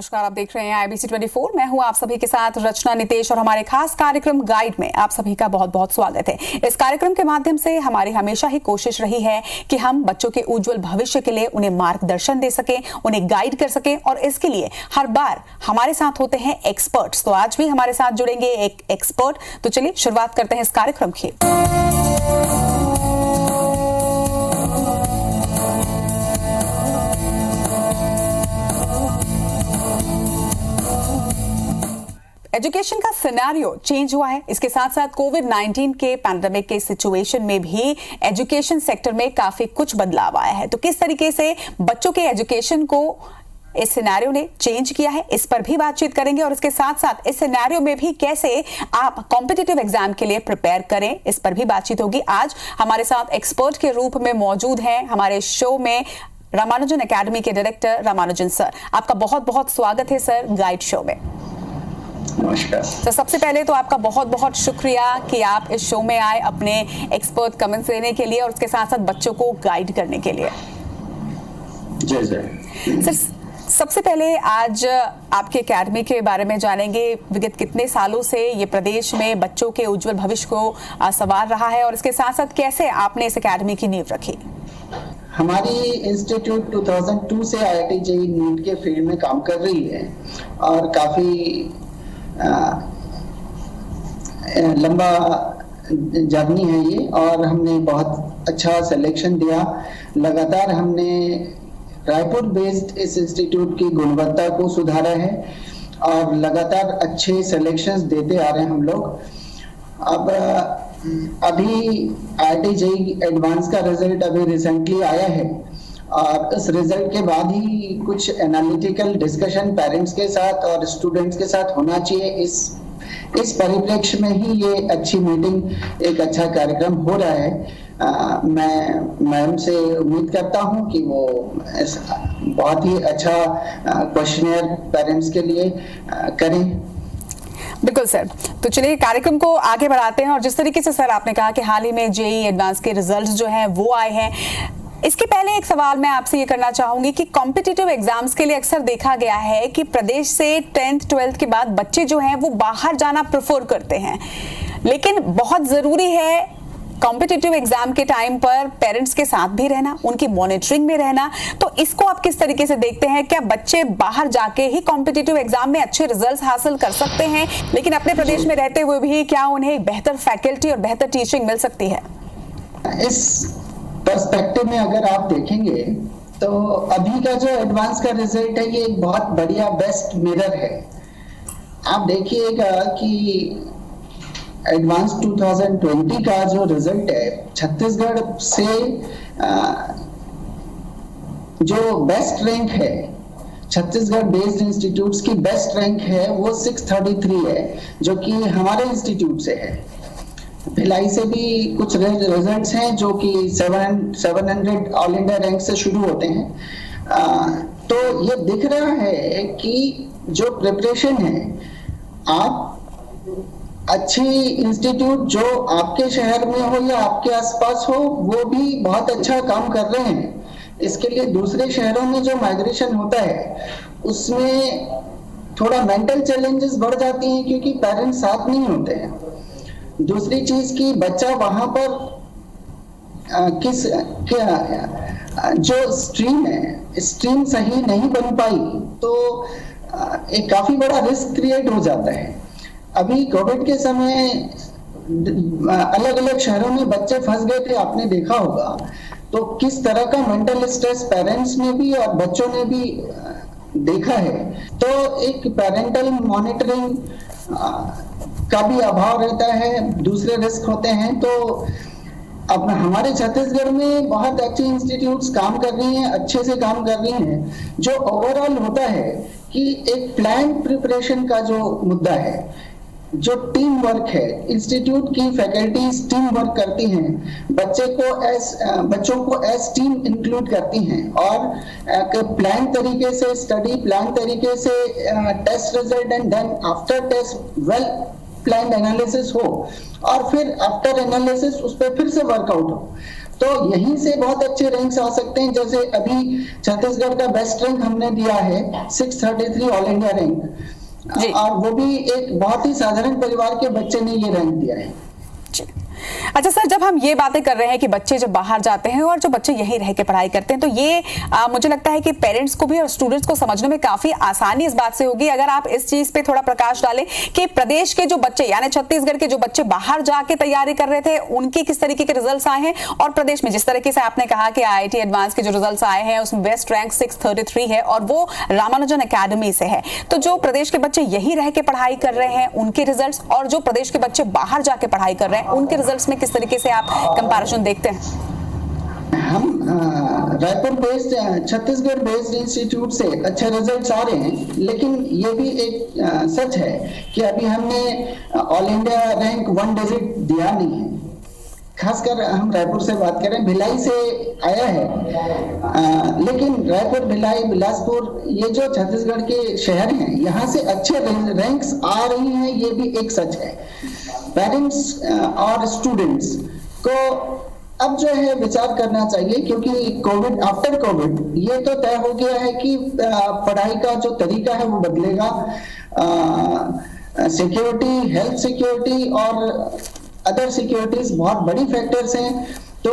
नमस्कार, आप देख रहे हैं IBC 24। मैं हूं आप सभी के साथ रचना नितेश और हमारे खास कार्यक्रम गाइड में आप सभी का बहुत बहुत स्वागत है। इस कार्यक्रम के माध्यम से हमारी हमेशा ही कोशिश रही है कि हम बच्चों के उज्जवल भविष्य के लिए उन्हें मार्गदर्शन दे सकें, उन्हें गाइड कर सकें और इसके लिए हर बार हमारे साथ होते हैं एक्सपर्ट्स। तो आज भी हमारे साथ जुड़ेंगे एक एक्सपर्ट। तो चलिए शुरुआत करते हैं इस कार्यक्रम की। एजुकेशन का सिनेरियो चेंज हुआ है, इसके साथ साथ कोविड-19 के पैंडेमिक के सिचुएशन में भी एजुकेशन सेक्टर में काफी कुछ बदलाव आया है। तो किस तरीके से बच्चों के एजुकेशन को इस सिनेरियो ने चेंज किया है, इस पर भी बातचीत करेंगे और इसके साथ साथ इस सिनेरियो में भी कैसे आप कॉम्पिटिटिव एग्जाम के लिए प्रिपेयर करें, इस पर भी बातचीत होगी। आज हमारे साथ एक्सपर्ट के रूप में मौजूद हैं हमारे शो में रामानुजन एकेडमी के डायरेक्टर रामानुजन सर। आपका बहुत बहुत स्वागत है सर गाइड शो में। नमस्कार। तो सबसे पहले तो आपका बहुत बहुत शुक्रिया कि आप इस शो में आए अपने एक्सपर्ट कमेंट्स देने के लिए और उसके साथ साथ बच्चों को गाइड करने के लिए। जय जय। सर सबसे पहले आज आपके एकेडमी के बारे में जानेंगे। विगत कितने सालों से ये प्रदेश में बच्चों के उज्जवल भविष्य को संवार रहा है और इसके साथ साथ कैसे आपने इस एकेडमी की नींव रखी? हमारी इंस्टीट्यूट 2002 से IIT JEE नीट के फील्ड में काम कर रही है और काफी लंबा जर्नी है ये, और हमने बहुत अच्छा सिलेक्शन दिया। लगातार हमने रायपुर बेस्ड इस इंस्टीट्यूट की गुणवत्ता को सुधारा है और लगातार अच्छे सिलेक्शंस देते आ रहे हैं हम लोग। अब अभी IIT JEE एडवांस का रिजल्ट अभी रिसेंटली आया है और इस रिजल्ट के बाद ही कुछ एनालिटिकल डिस्कशन पेरेंट्स के साथ और स्टूडेंट्स के साथ होना चाहिए। इस परिप्रेक्ष्य में ही ये अच्छी मीटिंग, एक अच्छा कार्यक्रम हो रहा है। मैं मैम से उम्मीद करता हूं कि वो बहुत ही अच्छा क्वेश्चनर पेरेंट्स के लिए करें। बिल्कुल सर। तो चलिए कार्यक्रम को आगे बढ़ाते हैं और जिस तरीके से सर आपने कहा कि हाल ही में JEE एडवांस के रिजल्ट्स जो हैं वो आए हैं, इसके पहले एक सवाल मैं आपसे ये करना चाहूंगी कि कॉम्पिटिटिव एग्जाम्स के लिए अक्सर देखा गया है कि प्रदेश से 10th 12th के बाद बच्चे जो हैं वो बाहर जाना प्रेफर करते हैं, लेकिन बहुत जरूरी है कॉम्पिटिटिव एग्जाम के टाइम पर पेरेंट्स के साथ भी रहना, उनकी मॉनिटरिंग में रहना। तो इसको आप किस तरीके से देखते हैं? क्या बच्चे बाहर जाके ही कॉम्पिटिटिव एग्जाम में अच्छे रिजल्ट्स हासिल कर सकते हैं, लेकिन अपने प्रदेश में रहते हुए भी क्या उन्हें बेहतर फैकल्टी और बेहतर टीचिंग मिल सकती है? इस पर्सपेक्टिव में अगर आप देखेंगे तो अभी का जो एडवांस का रिजल्ट है ये एक बहुत बढ़िया बेस्ट मिरर है। आप देखिएगा कि एडवांस 2020 का जो रिजल्ट है, छत्तीसगढ़ से जो बेस्ट रैंक है, छत्तीसगढ़ बेस्ड इंस्टीट्यूट्स की बेस्ट रैंक है वो 633 है, जो कि हमारे इंस्टीट्यूट से है। भिलाई से भी कुछ रिजल्ट्स हैं जो कि 700 ऑल इंडिया रैंक से शुरू होते हैं। तो ये दिख रहा है कि जो प्रिपरेशन है, आप अच्छी इंस्टीट्यूट जो आपके शहर में हो या आपके आसपास हो वो भी बहुत अच्छा काम कर रहे हैं। इसके लिए दूसरे शहरों में जो माइग्रेशन होता है उसमें थोड़ा मेंटल चैलेंजेस बढ़ जाती हैं क्योंकि पेरेंट्स साथ नहीं होते हैं। दूसरी चीज की बच्चा वहां पर जो स्ट्रीम है, स्ट्रीम सही नहीं बन पाई तो एक काफी बड़ा रिस्क क्रिएट हो जाता है। अभी कोविड के समय अलग अलग शहरों में बच्चे फंस गए थे, आपने देखा होगा। तो किस तरह का मेंटल स्ट्रेस पेरेंट्स ने भी और बच्चों ने भी देखा है। तो एक पेरेंटल मॉनिटरिंग का भी अभाव रहता है, दूसरे रिस्क होते हैं। तो अब हमारे छत्तीसगढ़ में बहुत अच्छी इंस्टीट्यूट्स काम कर रही हैं, अच्छे से काम कर रही हैं। जो ओवरऑल होता है कि एक प्लान प्रिपरेशन का जो मुद्दा है, जो टीम वर्क है, इंस्टीट्यूट की फैकल्टीज टीम वर्क करती हैं, बच्चों को एज टीम इंक्लूड करती हैं और प्लान तरीके से स्टडी, प्लान तरीके से test result and then after test well plan analysis हो और फिर आफ्टर एनालिसिस उस पर फिर से वर्कआउट हो। तो यहीं से बहुत अच्छे रैंक्स आ सकते हैं। जैसे अभी छत्तीसगढ़ का बेस्ट रैंक हमने दिया है 633 ऑल इंडिया रैंक, और वो भी एक बहुत ही साधारण परिवार के बच्चे ने ये रैंक दिया है। अच्छा सर, जब हम ये बातें कर रहे हैं कि बच्चे जब बाहर जाते हैं और जो बच्चे यहीं रह के पढ़ाई करते हैं, तो ये मुझे लगता है कि पेरेंट्स को भी और स्टूडेंट्स को समझने में काफी आसानी इस बात से होगी अगर आप इस चीज पे थोड़ा प्रकाश डालें कि प्रदेश के जो बच्चे यानी छत्तीसगढ़ के जो बच्चे बाहर जाके तैयारी कर रहे थे उनके किस तरीके के रिजल्ट आए हैं, और प्रदेश में जिस तरीके से आपने कहा कि IIT एडवांस के जो रिजल्ट आए हैं उसमें बेस्ट रैंक 633 है और वो रामानुजन अकेडमी से है। तो जो प्रदेश के बच्चे यहीं रह के पढ़ाई कर रहे हैं उनके रिजल्ट और जो प्रदेश के बच्चे बाहर जाके पढ़ाई कर रहे हैं उनके रिजल्ट्स में किस तरीके से आप कंपैरिजन देखते हैं? हम Raipur based Chhattisgarh based institute से अच्छे रिजल्ट्स आ रहे हैं, लेकिन ये भी एक सच है कि अभी हमने ऑल इंडिया रैंक 1 डिजिट दिया नहीं है। खासकर हम रायपुर से बात करें, भिलाई से आया है, लेकिन रायपुर, भिलाई, बिलासपुर ये जो छत्तीसगढ़ के शहर हैं यहाँ से अच्छे रैंक्स आ रही हैं, ये भी एक सच है। पेरेंट्स और स्टूडेंट्स को अब जो है विचार करना चाहिए, क्योंकि कोविड, आफ्टर कोविड ये तो तय हो गया है कि पढ़ाई का जो तरीका है वो बदलेगा। सिक्योरिटी, हेल्थ सिक्योरिटी और अदर सिक्योरिटीज बहुत बड़ी फैक्टर्स हैं। तो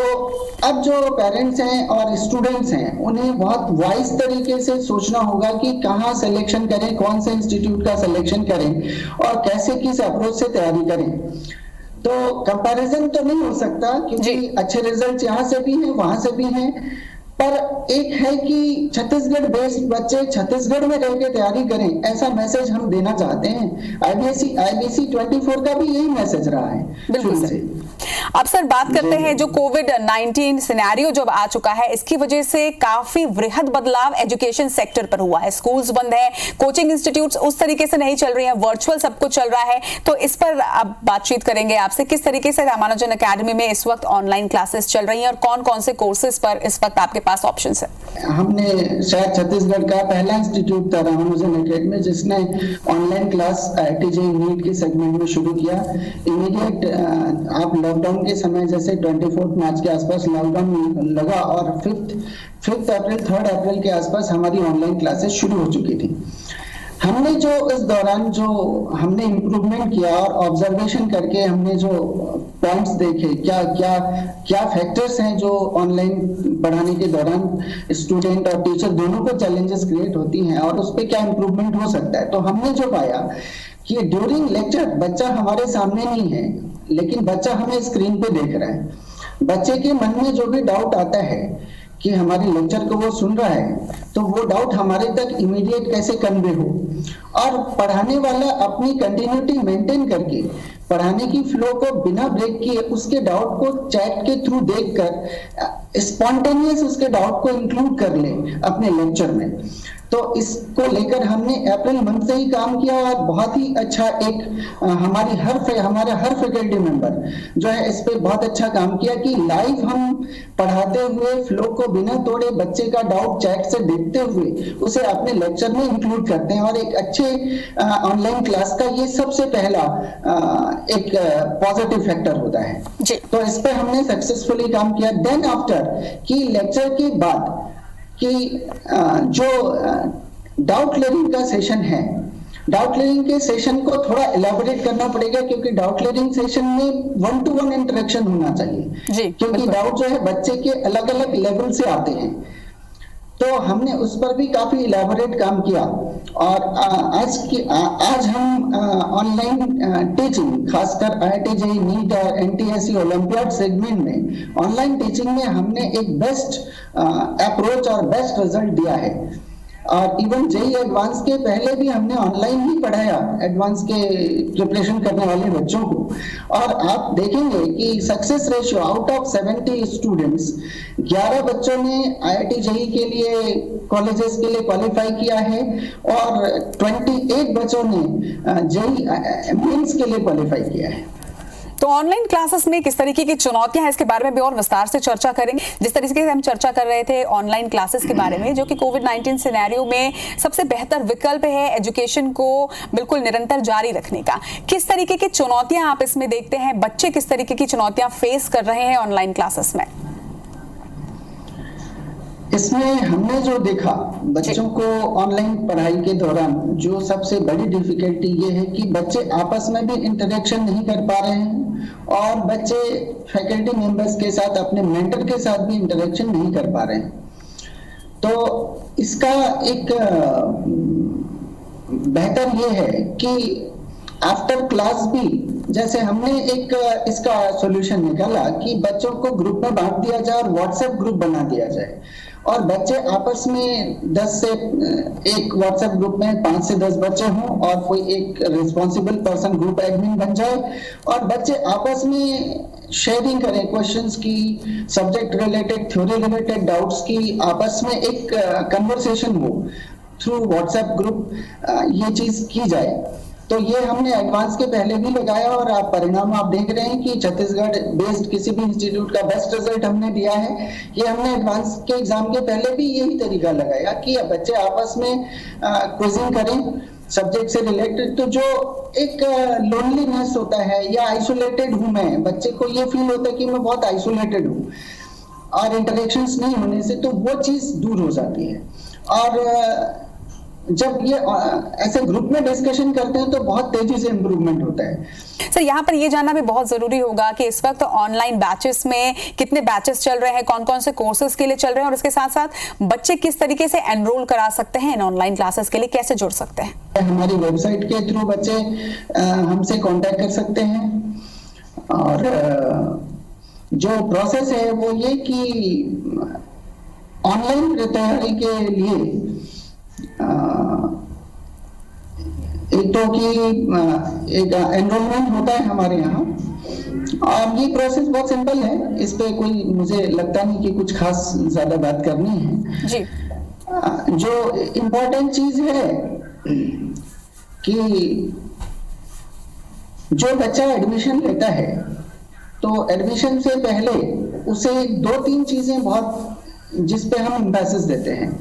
अब जो पेरेंट्स हैं और स्टूडेंट्स हैं उन्हें बहुत वाइज तरीके से सोचना होगा कि कहाँ सिलेक्शन करें, कौन से इंस्टीट्यूट का सिलेक्शन करें और कैसे किस अप्रोच से तैयारी करें। तो कंपैरिजन तो नहीं हो सकता, क्योंकि अच्छे रिजल्ट यहाँ से भी हैं वहां से भी हैं, पर एक है कि छत्तीसगढ़ बेस्ड बच्चे छत्तीसगढ़ में रह के तैयारी करें, ऐसा मैसेज हम देना चाहते हैं। IBC 24 का भी यही मैसेज रहा है शुरू से। अब सर बात करते हैं जो कोविड-19 सिनेरियो जब आ चुका है, इसकी वजह से काफी वृहद बदलाव एजुकेशन सेक्टर पर हुआ है। स्कूल्स बंद है, कोचिंग इंस्टीट्यूट्स उस तरीके से नहीं चल रही हैं, वर्चुअल सब कुछ चल रहा है। तो इस पर अब बातचीत करेंगे आपसे, किस तरीके से रामानुजन अकेडमी में इस वक्त ऑनलाइन क्लासेस चल रही हैं और कौन कौन से कोर्सेज पर इस वक्त आपके पास ऑप्शंस है? हमने शायद छत्तीसगढ़ का पहला इंस्टीट्यूट था रामानुजन अकेडमी जिसने online class IIT JEE NEET के सेगमेंट में शुरू किया। इमीडिएट आप लॉकडाउन के समय, जैसे 24 मार्च के आसपास लॉकडाउन लगा और 5 अप्रैल 3 अप्रैल के आसपास हमारी ऑनलाइन क्लासेस शुरू हो चुकी थी। हमने जो इस दौरान जो हमने इम्प्रूवमेंट किया और ऑब्जर्वेशन करके हमने जो पॉइंट्स देखे, क्या फैक्टर्स हैं जो ऑनलाइन पढ़ाने के दौरान स्टूडेंट और टीचर दोनों को चैलेंजेस क्रिएट होती हैं और उस पर क्या इम्प्रूवमेंट हो सकता है। तो हमने जो पाया कि ड्यूरिंग लेक्चर बच्चा हमारे सामने नहीं है, लेकिन बच्चा हमें स्क्रीन पे देख रहा है। बच्चे के मन में जो भी डाउट आता है कि हमारे लेक्चर को वो सुन रहा है, तो वो डाउट हमारे तक इमीडिएट कैसे कन्वे हो, और पढ़ाने वाला अपनी कंटिन्यूटी मेंटेन करके पढ़ाने की फ्लो को बिना ब्रेक किए उसके डाउट को चैट के थ्रू देखकर स्पॉन्टेनियस उसके डाउट को इंक्लूड कर ले अपने लेक्चर में। तो इसको लेकर हमने अप्रैल मंथ से ही काम किया और बहुत ही अच्छा एक हमारा हर फैकल्टी मेंबर जो है इस पे बहुत अच्छा काम किया कि लाइव हम पढ़ाते हुए फ्लो को बिना तोड़े बच्चे का डाउट चैट से देखते हुए उसे अपने लेक्चर में इंक्लूड करते हैं। और एक अच्छे ऑनलाइन क्लास का ये सबसे पहला एक पॉजिटिव फैक्टर होता है। तो इस पे हमने सक्सेसफुली काम किया। देन आफ्टर कि लेक्चर के बाद कि जो डाउट क्लियरिंग का सेशन है, डाउट क्लियरिंग के सेशन को थोड़ा इलैबोरेट करना पड़ेगा, क्योंकि डाउट क्लियरिंग सेशन में 1-to-1 इंटरेक्शन होना चाहिए, क्योंकि डाउट जो है बच्चे के अलग अलग लेवल से आते हैं। तो हमने उस पर भी काफी इलैबोरेट काम किया। और आज हम ऑनलाइन टीचिंग, खासकर IIT JEE नीट और NTSE ओलंपियाड सेगमेंट में ऑनलाइन टीचिंग में हमने एक बेस्ट अप्रोच और बेस्ट रिजल्ट दिया है। और इवन JEE एडवांस के पहले भी हमने ऑनलाइन ही पढ़ाया एडवांस के प्रिपरेशन करने वाले बच्चों को। और आप देखेंगे कि success ratio out of 70 students 11 बच्चों ने IIT JEE के लिए कॉलेजेस के लिए क्वालिफाई किया है और 28 बच्चों ने JEE मेंस के लिए क्वालिफाई किया है। तो ऑनलाइन क्लासेस में किस तरीके की चुनौतियां हैं, इसके बारे में भी और विस्तार से चर्चा करेंगे। जिस तरीके से हम चर्चा कर रहे थे ऑनलाइन क्लासेस के बारे में, जो कि कोविड-19 सिनेरियो में सबसे बेहतर विकल्प है एजुकेशन को बिल्कुल निरंतर जारी रखने का, किस तरीके की चुनौतियां आप इसमें देखते हैं? बच्चे किस तरीके की चुनौतियां फेस कर रहे हैं ऑनलाइन क्लासेस में? इसमें हमने जो देखा बच्चों को ऑनलाइन पढ़ाई के दौरान, जो सबसे बड़ी डिफिकल्टी ये है कि बच्चे आपस में भी इंटरेक्शन नहीं कर पा रहे हैं और बच्चे फैकल्टी मेंबर्स के साथ, अपने मेंटर के साथ भी इंटरेक्शन नहीं कर पा रहे हैं। तो इसका एक बेहतर ये है कि आफ्टर क्लास भी, जैसे हमने एक इसका सॉल्यूशन निकाला कि बच्चों को ग्रुप में बांट दिया जाए और व्हाट्सएप ग्रुप बना दिया जाए और बच्चे आपस में 10 से एक व्हाट्सएप ग्रुप में 5 से 10 बच्चे हों और कोई एक रिस्पॉन्सिबल पर्सन ग्रुप एडमिन बन जाए और बच्चे आपस में शेयरिंग करें क्वेश्चंस की, subject related, theory related doubts की, आपस में एक कन्वर्सेशन हो थ्रू व्हाट्सएप ग्रुप, ये चीज की जाए। तो ये हमने एडवांस के पहले भी लगाया और आप परिणाम आप देख रहे हैं कि छत्तीसगढ़ बेस्ड किसी भी इंस्टीट्यूट का बेस्ट रिजल्ट हमने दिया है। ये हमने एडवांस के एग्जाम के पहले भी यही तरीका लगाया कि बच्चे आपस में क्विजिंग करें सब्जेक्ट से रिलेटेड। तो जो एक लोनलीनेस होता है या आइसोलेटेड हूं मैं, बच्चे को ये फील होता है कि मैं बहुत आइसोलेटेड हूँ और इंटरेक्शंस नहीं होने से, तो वो चीज दूर हो जाती है। और जब ये ऐसे ग्रुप में डिस्कशन करते हैं तो बहुत तेजी से इंप्रूवमेंट होता है। सर, यहाँ पर ये जानना भी बहुत जरूरी होगा कि इस वक्त ऑनलाइन बैचेस में कितने बैचेस चल रहे हैं, कौन कौन से कोर्सेज के लिए चल रहे हैं और इसके साथ साथ बच्चे किस तरीके से एनरोल करा सकते हैं इन ऑनलाइन क्लासेस के लिए, कैसे जुड़ सकते हैं? हमारी वेबसाइट के थ्रू बच्चे हमसे कांटेक्ट कर सकते हैं और जो प्रोसेस है वो ये कि ऑनलाइन तैयारी के लिए एक तो कि एक एनरोलमेंट होता है हमारे यहाँ और ये प्रोसेस बहुत सिंपल है, इस पे कोई मुझे लगता नहीं कि कुछ खास ज्यादा बात करनी है जी। जो इम्पोर्टेंट चीज है कि जो बच्चा एडमिशन लेता है तो एडमिशन से पहले उसे 2-3 चीजें बहुत, जिस पे हम एम्फेसिस देते हैं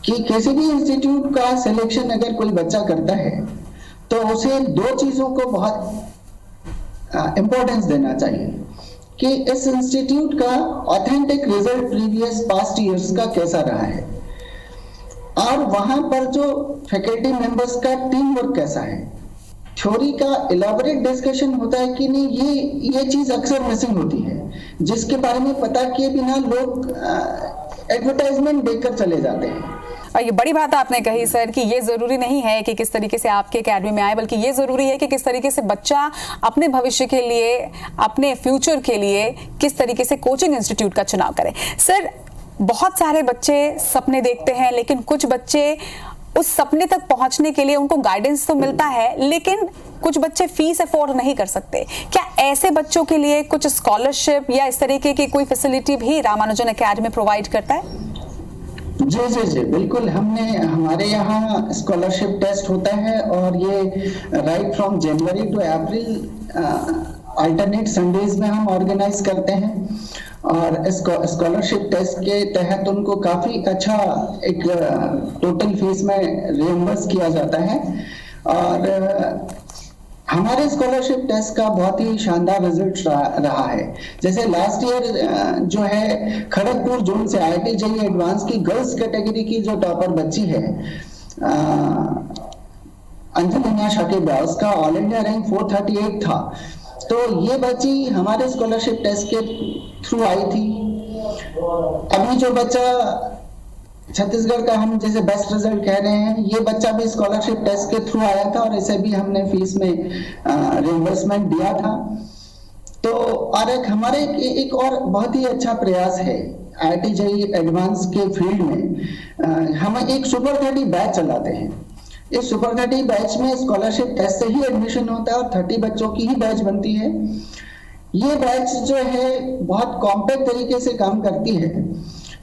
कि किसी भी इंस्टीट्यूट का सिलेक्शन अगर कोई बच्चा करता है तो उसे 2 चीजों को बहुत इंपॉर्टेंस देना चाहिए कि इस इंस्टीट्यूट का authentic result previous past years का कैसा रहा है और वहां पर जो फैकल्टी मेंबर्स का टीम वर्क कैसा है, थ्योरी का इलाबोरेट डिस्कशन होता है कि नहीं, ये चीज अक्सर मिसिंग होती है, जिसके बारे में पता किए बिना लोग एडवर्टाइजमेंट देखकर चले जाते हैं। और ये बड़ी बात आपने कही सर कि ये जरूरी नहीं है कि किस तरीके से आपके एकेडमी में आए, बल्कि ये जरूरी है कि किस तरीके से बच्चा अपने भविष्य के लिए, अपने फ्यूचर के लिए किस तरीके से कोचिंग इंस्टीट्यूट का चुनाव करे। सर, बहुत सारे बच्चे सपने देखते हैं लेकिन कुछ बच्चे उस सपने तक पहुंचने के लिए उनको गाइडेंस तो मिलता है लेकिन कुछ बच्चे फीस अफोर्ड नहीं कर सकते। क्या ऐसे बच्चों के लिए कुछ स्कॉलरशिप या इस तरीके की कोई फैसिलिटी भी रामानुजन एकेडमी प्रोवाइड करता है? जी जी जी बिल्कुल, हमारे यहाँ स्कॉलरशिप टेस्ट होता है और ये right from January to April alternate Sundays में हम ऑर्गेनाइज करते हैं और स्कॉलरशिप टेस्ट के तहत उनको काफी अच्छा एक टोटल फीस में रियम्बर्स किया जाता है और हमारे स्कॉलरशिप टेस्ट का बहुत ही शानदार रिजल्ट रहा है। जैसे लास्ट ईयर जो है खड़गपुर जोन से IIT JEE एडवांस की गर्ल्स कैटेगरी की जो टॉपर बच्ची है अंजलिना शाकिबा, उसका ऑल इंडिया रैंक 438 था। तो ये बच्ची हमारे स्कॉलरशिप टेस्ट के थ्रू आई थी। अभी जो बच्चा छत्तीसगढ़ का हम जैसे बेस्ट रिजल्ट कह रहे हैं, ये बच्चा भी स्कॉलरशिप टेस्ट के थ्रू आया था और इसे भी हमने फीस में रिइंबर्समेंट दिया था। तो और हमारे एक और बहुत ही अच्छा प्रयास है IIT JEE एडवांस के फील्ड में, हम एक सुपर 30 बैच चलाते हैं। इस सुपर 30 बैच में स्कॉलरशिप टेस्ट से ही एडमिशन होता है और 30 बच्चों की ही बैच बनती है। ये बैच जो है बहुत कॉम्पैक्ट तरीके से काम करती है।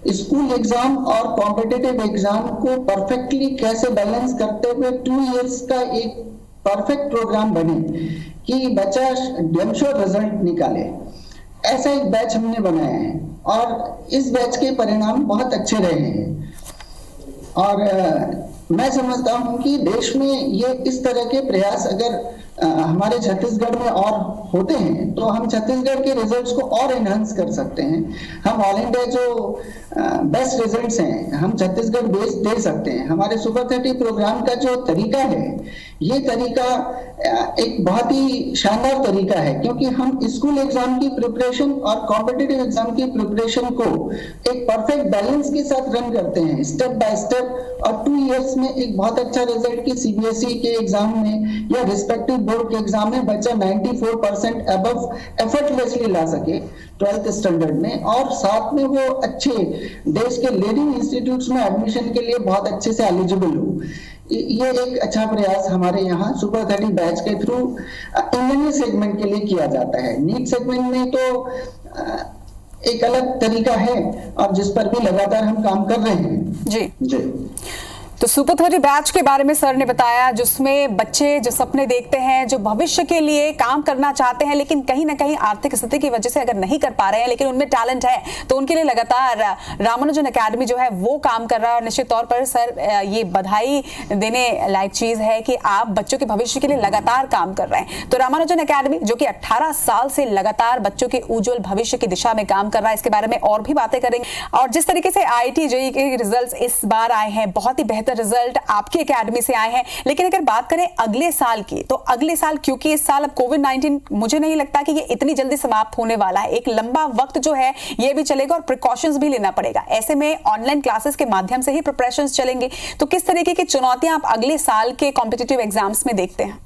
स्कूल एग्जाम और कॉम्पिटिटिव एग्जाम को परफेक्टली कैसे बैलेंस करते हुए 2 इयर्स का एक परफेक्ट प्रोग्राम बने कि बच्चा डैम श्योर रिजल्ट निकाले, ऐसा एक बैच हमने बनाया है और इस बैच के परिणाम बहुत अच्छे रहे हैं। और मैं समझता हूं कि देश में ये इस तरह के प्रयास अगर हमारे छत्तीसगढ़ में और होते हैं तो हम छत्तीसगढ़ के रिजल्ट्स को और एनहांस कर सकते हैं। हम ऑल इंडिया जो बेस्ट रिजल्ट्स हैं हम छत्तीसगढ़ बेस दे सकते हैं। हमारे सुपर 30 प्रोग्राम का जो तरीका है ये तरीका एक बहुत ही शानदार तरीका है, क्योंकि हम स्कूल एग्जाम की प्रिपरेशन और कॉम्पिटिटिव एग्जाम की प्रिपरेशन को एक परफेक्ट बैलेंस के साथ रन करते हैं स्टेप बाय स्टेप, और 2 इयर्स में एक बहुत अच्छा रिजल्ट की सीबीएसई के एग्जाम में या रिस्पेक्टिव बोर्ड के एग्जाम में बच्चा 94% अबव एफर्टलेसली ला सके 12th स्टैंडर्ड में, और साथ में वो अच्छे देश के लीडिंग इंस्टीट्यूट्स में एडमिशन के लिए बहुत अच्छे से एलिजिबल हो। ये एक अच्छा प्रयास हमारे यहाँ सुपर 30 बैच के थ्रू इंजीनियरिंग सेगमेंट के लिए किया जाता है। नीट सेगमेंट में तो एक अलग तरीका है और जिस पर भी लगातार हम काम कर रहे हैं। जी। तो सुपर 30 बैच के बारे में सर ने बताया, जिसमें बच्चे जो सपने देखते हैं, जो भविष्य के लिए काम करना चाहते हैं, लेकिन कहीं ना कहीं आर्थिक स्थिति की वजह से अगर नहीं कर पा रहे हैं, लेकिन उनमें टैलेंट है, तो उनके लिए लगातार रामानुजन एकेडमी जो है वो काम कर रहा है। और निश्चित तौर पर सर ये बधाई देने लायक चीज है कि आप बच्चों के भविष्य के लिए लगातार काम कर रहे हैं। तो रामानुजन एकेडमी जो कि 18 साल से लगातार बच्चों के उज्जवल भविष्य की दिशा में काम कर रहा है, इसके बारे में और भी बातें करेंगे। और जिस तरीके से IIT JEE के रिजल्ट इस बार आए हैं, बहुत ही बेहतर रिजल्ट आपकी एकेडमी से आए हैं, लेकिन अगर बात करें अगले साल की, तो अगले साल, क्योंकि इस साल अब कोविड-19 मुझे नहीं लगता कि ये इतनी जल्दी समाप्त होने वाला है, एक लंबा वक्त जो है ये भी चलेगा और प्रिकॉशंस भी लेना पड़ेगा। ऐसे में ऑनलाइन क्लासेस के माध्यम से ही प्रिपरेशंस चलेंगे, तो किस तरीके की चुनौतियां आप अगले साल के कॉम्पिटिटिव एग्जाम्स में देखते हैं?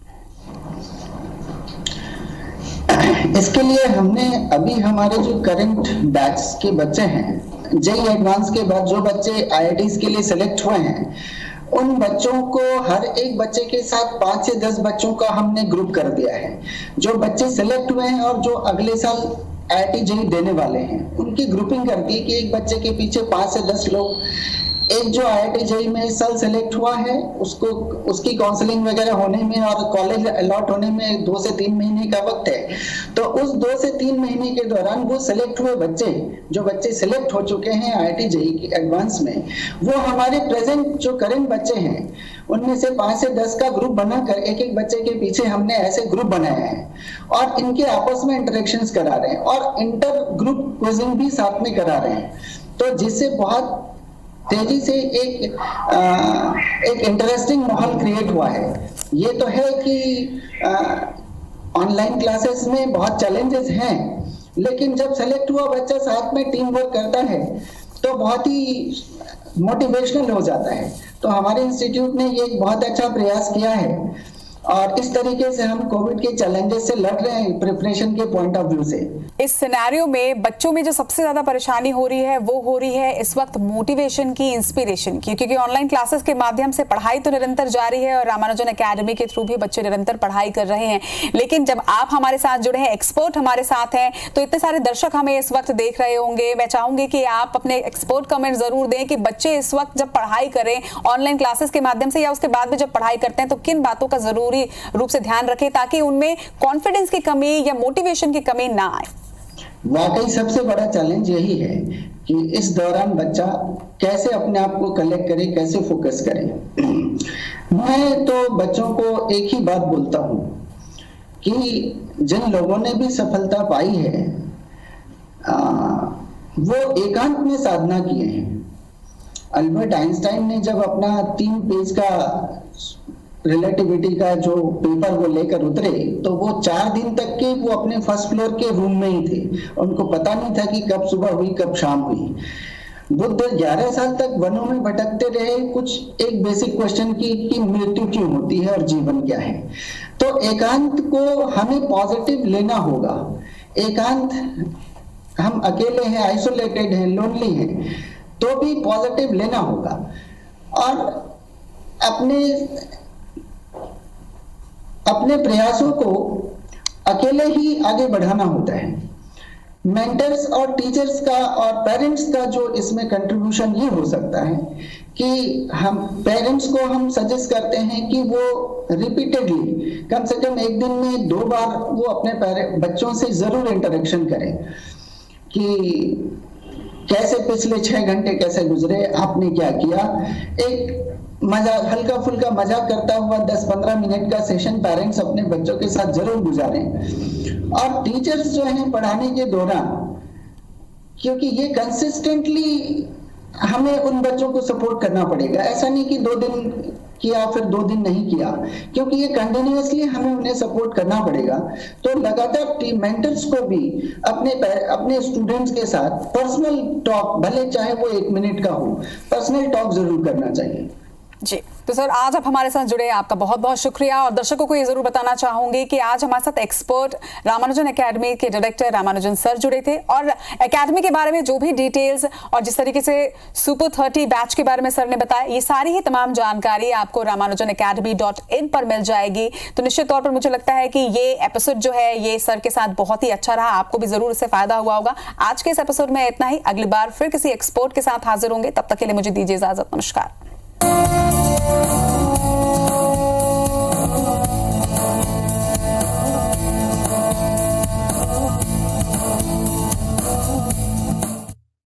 इसके लिए हमने अभी हमारे जो करंट बैच के बच्चे हैं, JEE एडवांस के बाद जो बच्चे IITs के लिए सिलेक्ट हुए हैं, उन बच्चों को हर एक बच्चे के साथ 5 से 10 बच्चों का हमने ग्रुप कर दिया है। जो बच्चे सिलेक्ट हुए हैं और जो अगले साल IIT JEE देने वाले हैं, उनकी ग्रुपिंग कर दी कि एक बच्चे के पीछे 5 से 10 लोग। एक जो IIT JEE में इस साल सेलेक्ट हुआ है उसको उसकी काउंसलिंग वगैरह होने में और कॉलेज अलॉट होने में 2 से 3 महीने का वक्त है। तो उस 2 से 3 महीने के दौरान वो सेलेक्ट हुए बच्चे, जो बच्चे सेलेक्ट हो चुके हैं IIT JEE की एडवांस में, वो हमारे प्रेजेंट जो करंट बच्चे हैं उनमें से 5 से 10 का ग्रुप बनाकर एक एक बच्चे के पीछे हमने ऐसे ग्रुप बनाया है और इनके आपस में इंटरेक्शंस करा रहे हैं और इंटर ग्रुप क्विजिंग भी साथ में करा रहे हैं। तो जिससे बहुत तेजी से एक इंटरेस्टिंग माहौल क्रिएट हुआ है। ये तो है कि ऑनलाइन क्लासेस में बहुत चैलेंजेस हैं, लेकिन जब सेलेक्ट हुआ बच्चा साथ में टीम वर्क करता है तो बहुत ही मोटिवेशनल हो जाता है। तो हमारे इंस्टीट्यूट ने ये एक बहुत अच्छा प्रयास किया है और इस तरीके से हम कोविड के चैलेंजेस से लड़ रहे हैं प्रिपरेशन के पॉइंट ऑफ व्यू से। इस सिनेरियो में बच्चों में जो सबसे ज्यादा परेशानी हो रही है वो हो रही है इस वक्त मोटिवेशन की, इंस्पिरेशन की, क्योंकि ऑनलाइन क्लासेस के माध्यम से पढ़ाई तो निरंतर जारी है और रामानुजन एकेडमी के थ्रू भी बच्चे निरंतर पढ़ाई कर रहे हैं। लेकिन जब आप हमारे साथ जुड़े हैं, एक्सपर्ट हमारे साथ हैं, तो इतने सारे दर्शक हमें इस वक्त देख रहे होंगे। मैं चाहूंगी कि आप अपने एक्सपर्ट कमेंट जरूर दें कि बच्चे इस वक्त जब पढ़ाई करें ऑनलाइन क्लासेस के माध्यम से या उसके बाद में जब पढ़ाई करते हैं, तो किन बातों का जरूरी रूप से ध्यान रखें ताकि उनमें कॉन्फिडेंस की कमी या मोटिवेशन की कमी ना आए। वाकई सबसे बड़ा चैलेंज यही है कि इस दौरान बच्चा कैसे अपने आप को कलेक्ट करे, कैसे फोकस करे। मैं तो बच्चों को एक ही बात बोलता हूं कि जिन लोगों ने भी सफलता पाई है वो एकांत में साधना किए हैं। अल्बर्ट आइंस्टाइन ने जब अपना 3 पेज का रिलेटिविटी का जो पेपर वो लेकर उतरे तो वो 4 दिन तक के वो अपने फर्स्ट फ्लोर के रूम में ही थे। उनको पता नहीं था कि कब सुबह हुई कब शाम हुई। बुद्ध 11 साल तक वनों में भटकते रहे, कुछ एक बेसिक क्वेश्चन की मृत्यु क्यों होती है और जीवन क्या है। तो एकांत को हमें पॉजिटिव लेना होगा। एकांत, हम अकेले हैं, आइसोलेटेड हैं, लोनली हैं, तो भी पॉजिटिव लेना होगा और अपने प्रयासों को अकेले ही आगे बढ़ाना होता है। मेंटर्स और टीचर्स का और पेरेंट्स का जो इसमें कंट्रीब्यूशन ये हो सकता है कि हम पेरेंट्स को हम सजेस्ट करते हैं कि वो रिपीटेडली कम से कम एक दिन में 2 बार वो अपने बच्चों से जरूर इंटरेक्शन करें कि कैसे पिछले 6 घंटे कैसे गुजरे, आपने क्या किया। एक मजाक, हल्का फुल्का मजाक करता हुआ 10-15 मिनट का सेशन पेरेंट्स अपने बच्चों के साथ जरूर गुजारें। और टीचर्स जो हैं पढ़ाने के दौरान, क्योंकि ये कंसिस्टेंटली हमें उन बच्चों को सपोर्ट करना पड़ेगा, ऐसा नहीं कि 2 दिन किया फिर 2 दिन नहीं किया, क्योंकि ये कंटिन्यूअसली हमें उन्हें सपोर्ट करना पड़ेगा। तो लगातार टीम मेंटर्स को भी अपने स्टूडेंट्स के साथ पर्सनल टॉक, भले चाहे वो 1 मिनट का हो, पर्सनल टॉक जरूर करना चाहिए। जी, तो सर आज आप हमारे साथ जुड़े, आपका बहुत बहुत शुक्रिया। और दर्शकों को ये जरूर बताना चाहूंगी कि आज हमारे साथ एक्सपर्ट रामानुजन एकेडमी के डायरेक्टर रामानुजन सर जुड़े थे, और एकेडमी के बारे में जो भी डिटेल्स और जिस तरीके से सुपर 30 बैच के बारे में सर ने बताया, ये सारी ही तमाम जानकारी आपको ramanujanacademy.in पर मिल जाएगी। तो निश्चित तौर पर मुझे लगता है कि ये एपिसोड जो है ये सर के साथ बहुत ही अच्छा रहा, आपको भी जरूर इससे फायदा हुआ होगा। आज के इस एपिसोड में इतना ही, अगली बार फिर किसी एक्सपर्ट के साथ हाजिर होंगे, तब तक के लिए मुझे दीजिए इजाजत। नमस्कार।